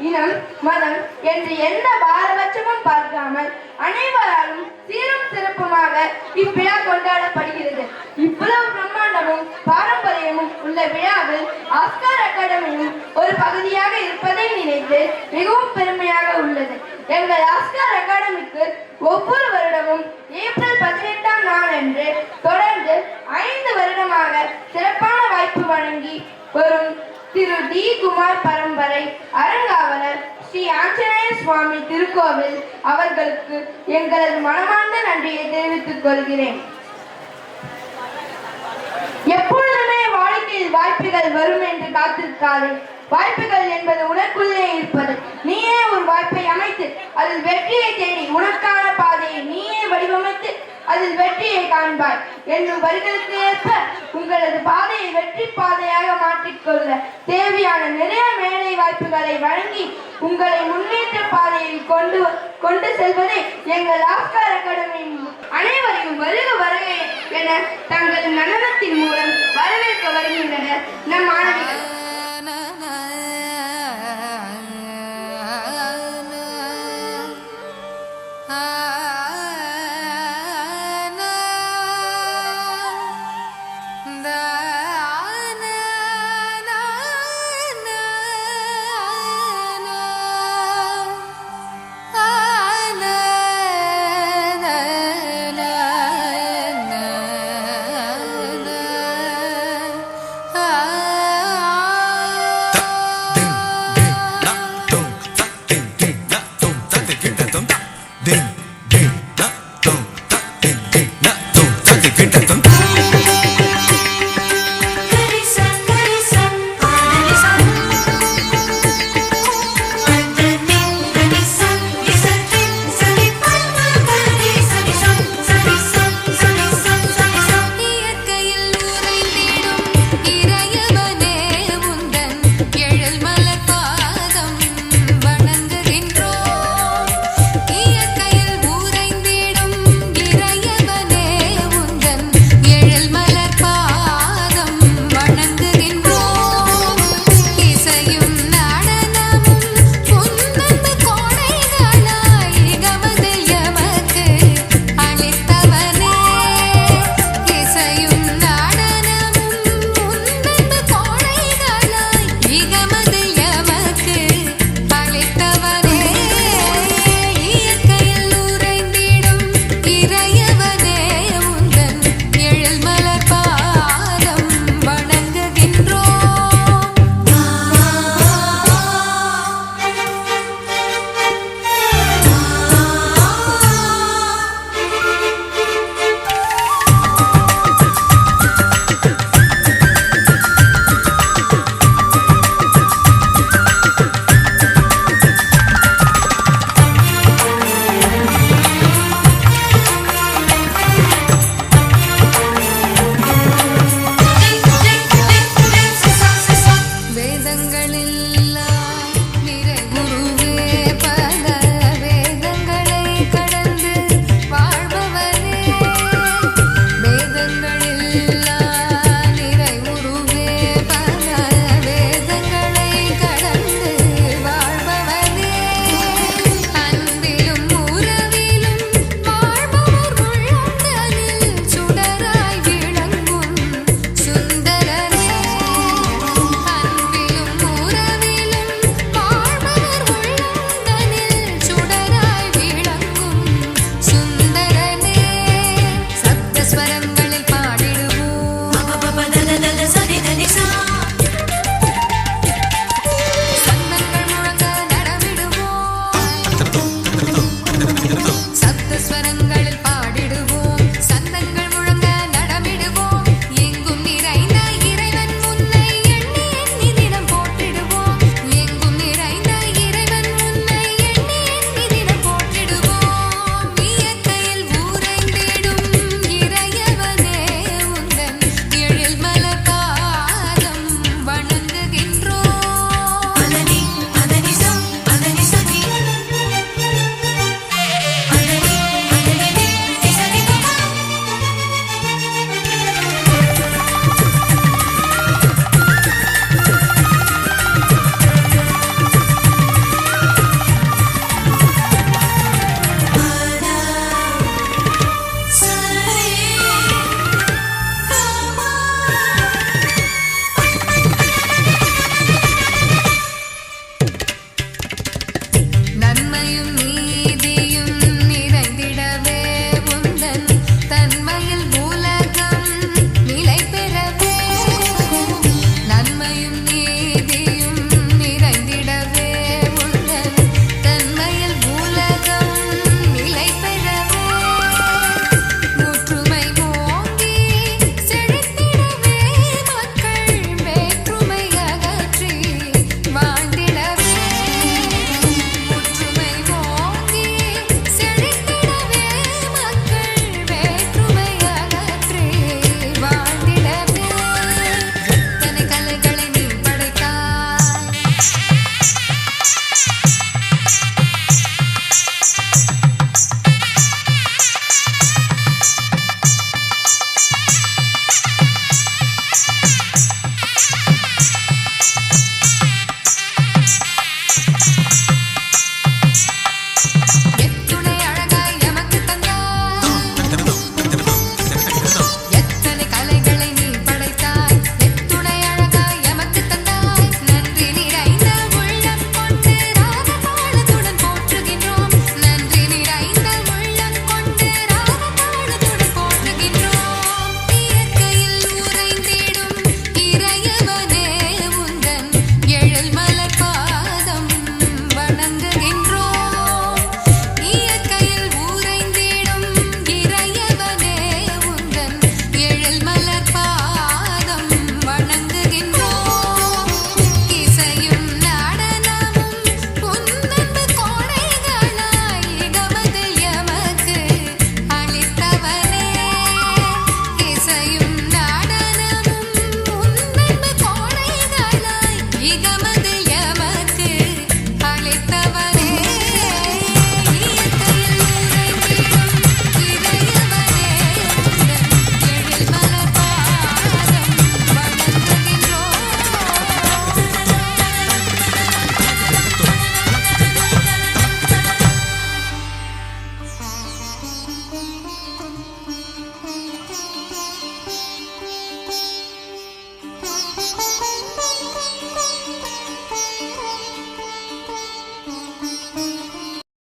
இனம், மதம் என்று எந்த பாரபட்சமும் பார்க்காமல் அனைவராலும் சீரும் சிறப்புமாக இவ்விழா கொண்டாடப்படுகிறது. இவ்வளவு பிரம்மாண்டமும் பாரம்பரியமும் உள்ள விழாவில் ஆஸ்கார் அகாடமியும் ஒரு பகுதியாக இருப்பதை நினைத்து மிகவும் பெருமையாக உள்ளது. எங்கள் ஆஸ்கார் அகாடமிக்கு ஒவ்வொரு வருடமும் ஏப்ரல் 18ஆம் நாளன்று தொடர்ந்து 5 வருடமாக சிறப்பான வாய்ப்பு வழங்கி வரும் திரு டி. குமார் பரம்பரை அறங்காவலர் ஸ்ரீ ஆஞ்சநேய சுவாமி திருக்கோவில் அவர்களுக்கு எங்களது மனமார்ந்த நன்றியை தெரிவித்துக் கொள்கிறேன். எப்பொழுதுமே வாழ்க்கையில் வாய்ப்புகள் வரும் என்று காத்திருக்காதே. வாய்ப்புகள் என்பது உனக்குள்ளே இருப்பது. நீயே ஒரு வாய்ப்பை அமைத்து அதில் வெற்றியை தேடி உனக்கான பாதையை நீயே வடிவமைத்து அதில் வெற்றியை காண்பாய் என்னும் வரிகளுக்கு ஏற்ப உங்களது பாதையை வெற்றி பாதையாக மாற்றிக்கொள்ள தேவையான நிறைய வேலை வாய்ப்புகளை வழங்கி உங்களை முன்னேற்ற பாதையில் கொண்டு செல்வதே எங்கள் ஆஸ்கார் அகாடமியின் அனைவரையும் வருக வருக என தங்கள் நடனத்தின் மூலம் வரவேற்க வருகின்றனர் நம்